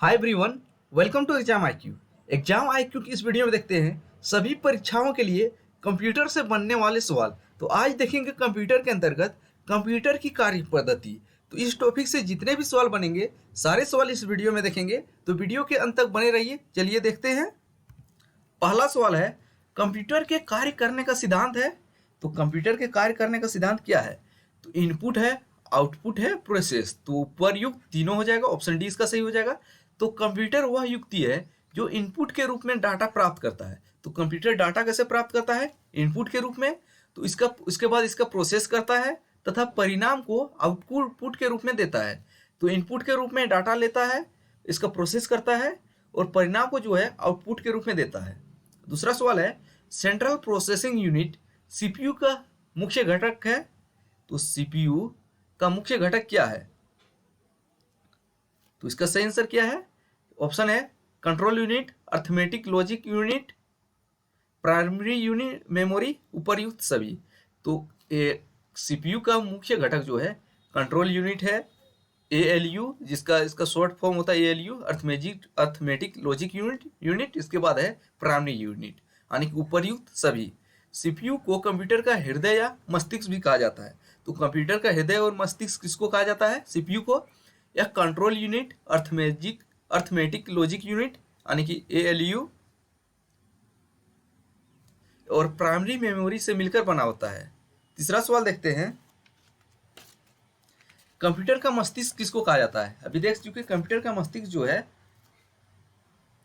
Hi everyone, welcome to exam IQ. Exam IQ की इस video में देखते हैं सभी परीक्षाओं के लिए कंप्यूटर से बनने वाले सवाल। तो आज देखेंगे कंप्यूटर के अंतर्गत कंप्यूटर की कार्य पद्धति। तो इस टॉपिक से जितने भी सवाल बनेंगे सारे सवाल इस वीडियो में देखेंगे, तो वीडियो के अंत तक बने रहिए। चलिए देखते हैं। पहला सवाल है, कंप्यूटर के कार्य करने का सिद्धांत है। तो कंप्यूटर के कार्य करने का सिद्धांत क्या है? तो इनपुट है, आउटपुट है, प्रोसेस। तो ऊपर युक्त तीनों हो जाएगा, ऑप्शन डी इसका सही हो जाएगा। तो कंप्यूटर वह युक्ति है जो इनपुट के रूप में डाटा प्राप्त करता है। तो कंप्यूटर डाटा कैसे प्राप्त करता है? इनपुट के रूप में। तो इसके बाद इसका प्रोसेस करता है तथा परिणाम को आउटपुट के रूप में देता है। तो इनपुट के रूप में डाटा लेता है, इसका प्रोसेस करता है और परिणाम को जो है आउटपुट के रूप में देता है। दूसरा सवाल है, सेंट्रल प्रोसेसिंग यूनिट सीपीयू का मुख्य घटक है। तो सीपीयू का मुख्य घटक क्या है? तो इसका सही आंसर क्या है? ऑप्शन है control unit, arithmetic logic unit, primary unit, memory, उपरयुक्त सभी। तो सीपीयू का मुख्य घटक जो है कंट्रोल यूनिट है, एएलयू जिसका इसका शॉर्ट फॉर्म होता है एएलयू, अर्थमेटिक लॉजिक यूनिट। इसके बाद है प्राइमरी यूनिट, यानी कि उपरयुक्त सभी। सीपीयू को कंप्यूटर का हृदय या मस्तिष्क भी कहा जाता है। तो कंप्यूटर का हृदय और मस्तिष्क किसको कहा जाता है? सीपीयू को। या control unit, arithmetic logic unit यानी कि एएलयू और प्राइमरी मेमोरी से मिलकर बना होता है। तीसरा सवाल देखते हैं, कंप्यूटर का मस्तिष्क किसको कहा जाता है? अभी देख चुके कंप्यूटर का मस्तिष्क जो है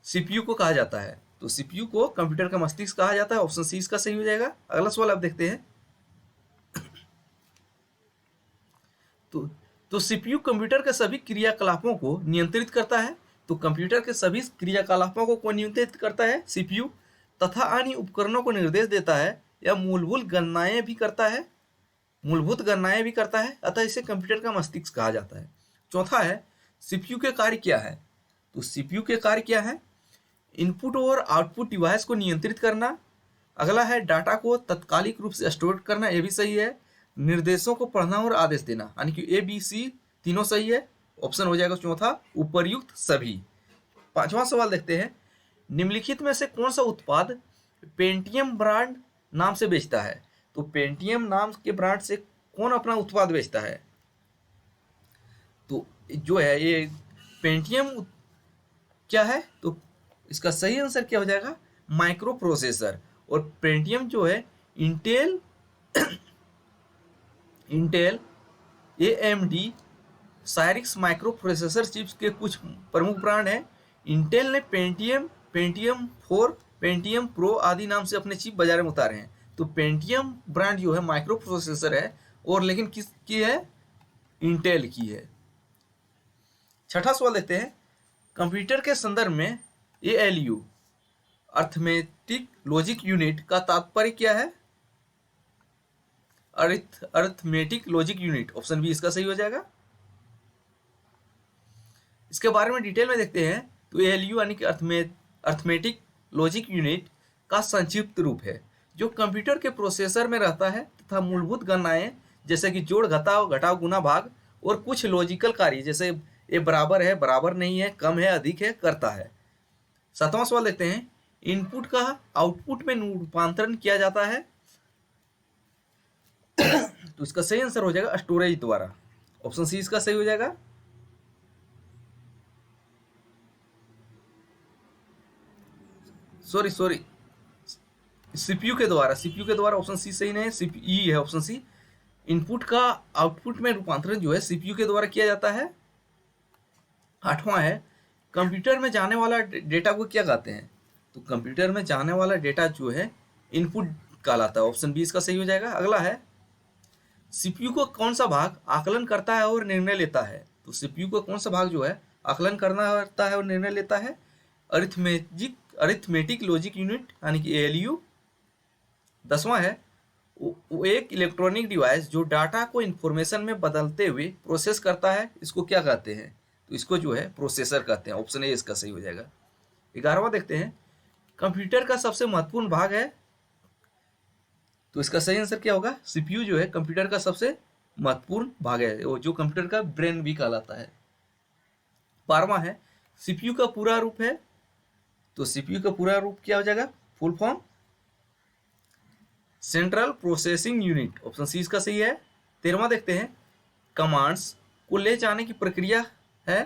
सीपीयू को कहा जाता है। तो सीपीयू को कंप्यूटर का मस्तिष्क कहा जाता है, ऑप्शन सी इसका सही हो जाएगा। अगला सवाल आप देखते हैं। तो सीपीयू कंप्यूटर के सभी क्रियाकलापों को नियंत्रित करता है। तो कंप्यूटर के सभी क्रियाकलापों को नियंत्रित करता है सीपीयू, तथा अन्य उपकरणों को निर्देश देता है या मूलभूत गणनाएं भी करता है। अतः इसे कंप्यूटर का मस्तिष्क कहा जाता है। चौथा है, सीपीयू के कार्य क्या है? तो सीपीयू के कार्य क्या है? इनपुट और आउटपुट डिवाइस को नियंत्रित करना। अगला है डाटा को तत्कालिक रूप से स्टोर करना, ये भी सही है। निर्देशों को पढ़ना और आदेश देना, यानी कि ए बी सी तीनों सही है, ऑप्शन हो जाएगा चौथा उपरयुक्त सभी। पांचवा सवाल देखते हैं, निम्नलिखित में से कौन सा उत्पाद पेंटियम ब्रांड नाम से बेचता है? तो पेंटियम नाम के ब्रांड से कौन अपना उत्पाद बेचता है? तो जो है ये पेंटियम क्या है? तो इसका सही आंसर क्या हो जाएगा? Micro processor. और पेंटियम जो है Intel AMD Cyrix micro processor chips के कुछ प्रमुख ब्रांड हैं। इंटेल ने पेंटियम 4, पेंटियम प्रो आदि नाम से अपने चिप बाजार में उतारे हैं। तो पेंटियम ब्रांड जो है माइक्रो प्रोसेसर है, और लेकिन किसकी है? इंटेल की है। छठा सवाल देखते हैं, कंप्यूटर के संदर्भ में एएलयू अर्थमेटिक लॉजिक यूनिट का तात्पर्य क्या है? Arithmetic logic unit, option B इसका सही हो जाएगा। इसके बारे में डिटेल में देखते हैं। तो एएलयू यानी कि अर्थमेटिक लॉजिक यूनिट का संक्षिप्त रूप है, जो कंप्यूटर के प्रोसेसर में रहता है तथा मूलभूत गणनाएं जैसे कि जोड़, घटाव, गुना, भाग और कुछ लॉजिकल कार्य जैसे ये बराबर है, बराबर नहीं है, कम है, अधिक है, करता है। सातवां सवाल देखते हैं, इनपुट का आउटपुट में रूपांतरण किया जाता है। तो इसका सही आंसर हो जाएगा स्टोरेज द्वारा, ऑप्शन सी इसका सही हो जाएगा। सॉरी सीपीयू के द्वारा ऑप्शन सी सही नहीं है, सीपीई है ऑप्शन सी। इनपुट का आउटपुट में रूपांतरण जो है सीपीयू के द्वारा किया जाता है। आठवां है, कंप्यूटर में जाने वाला डेटा को क्या कहते हैं? तो कंप्यूटर में जाने वाला डेटा जो है इनपुट कहलाता है, ऑप्शन बी इसका सही हो जाएगा। अगला है, सीपीयू को कौन सा भाग आकलन करता है और निर्णय लेता है? तो सीपीयू को कौन सा भाग जो है आकलन करता है और निर्णय लेता है? अरिथमेटिक लॉजिक यूनिट यानी कि एएलयू। 10वां है, वो एक इलेक्ट्रॉनिक डिवाइस जो डाटा को इंफॉर्मेशन में बदलते हुए प्रोसेस करता है, इसको क्या कहते हैं? तो इसको जो है प्रोसेसर कहते हैं, ऑप्शन ए इसका सही हो जाएगा। 11वां देखते हैं, कंप्यूटर का सबसे महत्वपूर्ण भाग है। तो इसका सही आंसर क्या होगा? सीपीयू जो है कंप्यूटर का सबसे महत्वपूर्ण भाग है, जो कंप्यूटर का ब्रेन भी कहलाता है। 12वां है, सीपीयू का पूरा रूप है, तो सीपीयू का पूरा रूप क्या हो जाएगा, full form central processing unit, option C इसका सही है। 13वां देखते हैं, कमांड्स को ले जाने की प्रक्रिया है,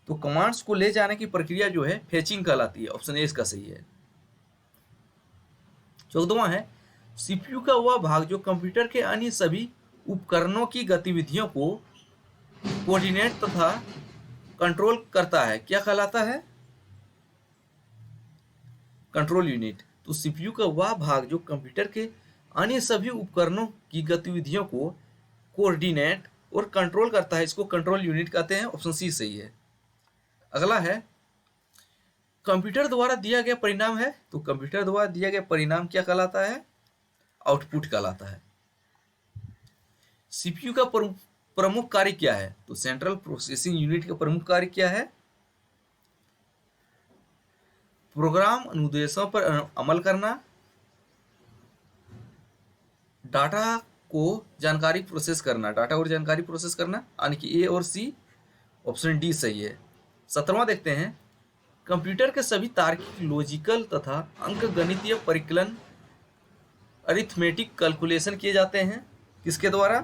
तो कमांड्स को ले जाने की प्रक्रिया जो है फेचिंग कहलाती है, ऑप्शन ए इसका सही है। 14वां है, सीपीयू का वह भाग जो कंप्यूटर के अन्य सभी उपकरणों की गतिविधियों को कोऑर्डिनेट तथा कंट्रोल करता है, क्या कहलाता है, कंट्रोल यूनिट। तो सीपीयू का वह भाग जो कंप्यूटर के अन्य सभी उपकरणों की गतिविधियों को कोऑर्डिनेट और कंट्रोल करता है, इसको कंट्रोल यूनिट कहते हैं, ऑप्शन सी सही है। अगला है, कंप्यूटर द्वारा दिया गया परिणाम है, तो कंप्यूटर द्वारा दिया गया परिणाम क्या कहलाता है, आउटपुट कहलाता है। सीपीयू का प्रमुख कार्य क्या है, तो सेंट्रल प्रोसेसिंग यूनिट का प्रमुख कार्य क्या है, प्रोग्राम अनुदेशों पर अमल करना, डाटा को जानकारी प्रोसेस करना, डाटा और जानकारी प्रोसेस करना, यानी कि ए और सी, ऑप्शन डी सही है। 17वां देखते हैं, कंप्यूटर के सभी तार्किक, लॉजिकल तथा अंकगणितीय परिकलन अरिथमेटिक कैलकुलेशन किए जाते हैं, किसके द्वारा,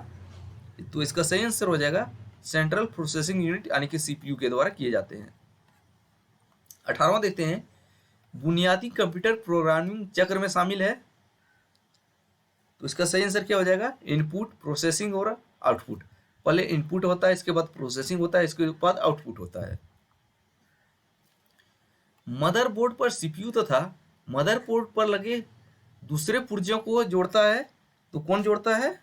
तो इसका सही आंसर हो जाएगा सेंट्रल प्रोसेसिंग यूनिट यानी कि सीपीयू के द्वारा किए जाते हैं। 18वां देखते हैं, बुनियादी कंप्यूटर प्रोग्रामिंग चक्र में शामिल है, तो इसका सही आंसर क्या हो जाएगा, इनपुट, प्रोसेसिंग और आउटपुट। पहले इनपुट होता है, इसके बाद प्रोसेसिंग होता है, इसके बाद आउटपुट होता है। मदरबोर्ड पर सीपीयू तथा मदरबोर्ड पर लगे दूसरे पुर्जों को जोड़ता है, तो कौन जोड़ता है,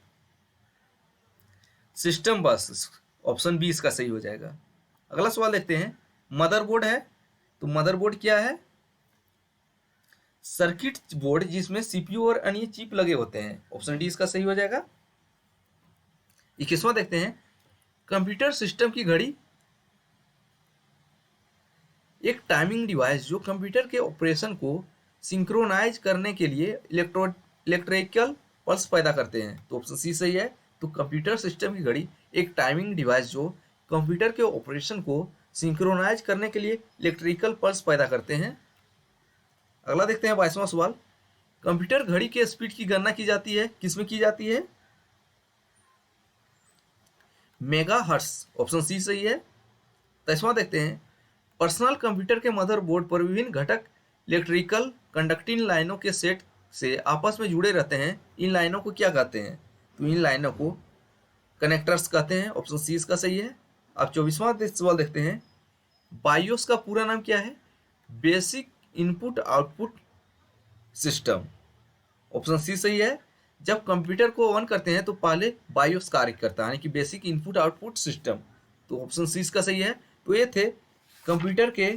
सिस्टम बस, ऑप्शन बी इसका सही हो जाएगा। अगला सवाल देखते हैं, मदरबोर्ड है, तो मदरबोर्ड क्या है, सर्किट बोर्ड जिसमें सीपीयू और अन्य चिप लगे होते हैं, ऑप्शन डी इसका सही हो जाएगा। 21वां देखते हैं, कंप्यूटर सिस्टम की घड़ी एक टाइमिंग डिवाइस जो कंप्यूटर के ऑपरेशन को सिंक्रोनाइज करने के लिए इलेक्ट्रिकल पल्स पैदा करते हैं, तो ऑप्शन सी सही है। तो कंप्यूटर सिस्टम की घड़ी एक टाइमिंग डिवाइस जो कंप्यूटर के ऑपरेशन को सिंक्रोनाइज करने के लिए इलेक्ट्रिकल पल्स पैदा करते हैं। अगला देखते हैं 22वां सवाल, कंप्यूटर घड़ी के स्पीड की गणना की जाती है, किसमें की जाती है, मेगाहर्ट्ज, ऑप्शन सी सही है। 23वां देखते हैं, पर्सनल कंप्यूटर के मदरबोर्ड पर विभिन्न घटक इलेक्ट्रिकल कंडक्टिंग लाइनों के सेट से आपस में जुड़े रहते हैं, इन लाइनों को क्या कहते हैं, तो इन लाइनों को कनेक्टर्स कहते हैं, ऑप्शन सी इसका सही है। अब 24वां सवाल देखते हैं, बायोस का पूरा नाम क्या है, basic input output system, option C सही है। जब कंप्यूटर को ऑन करते हैं तो पहले बायोस कार्य करता है, यानी कि बेसिक इनपुट आउटपुट सिस्टम, तो ऑप्शन सी इसका सही है। तो ये थे कंप्यूटर के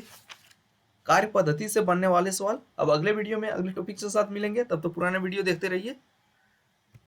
कार्य पद्धति से बनने वाले सवाल। अब अगले वीडियो में अगले टॉपिक के साथ मिलेंगे, तब तो पुराना वीडियो देखते रहिए।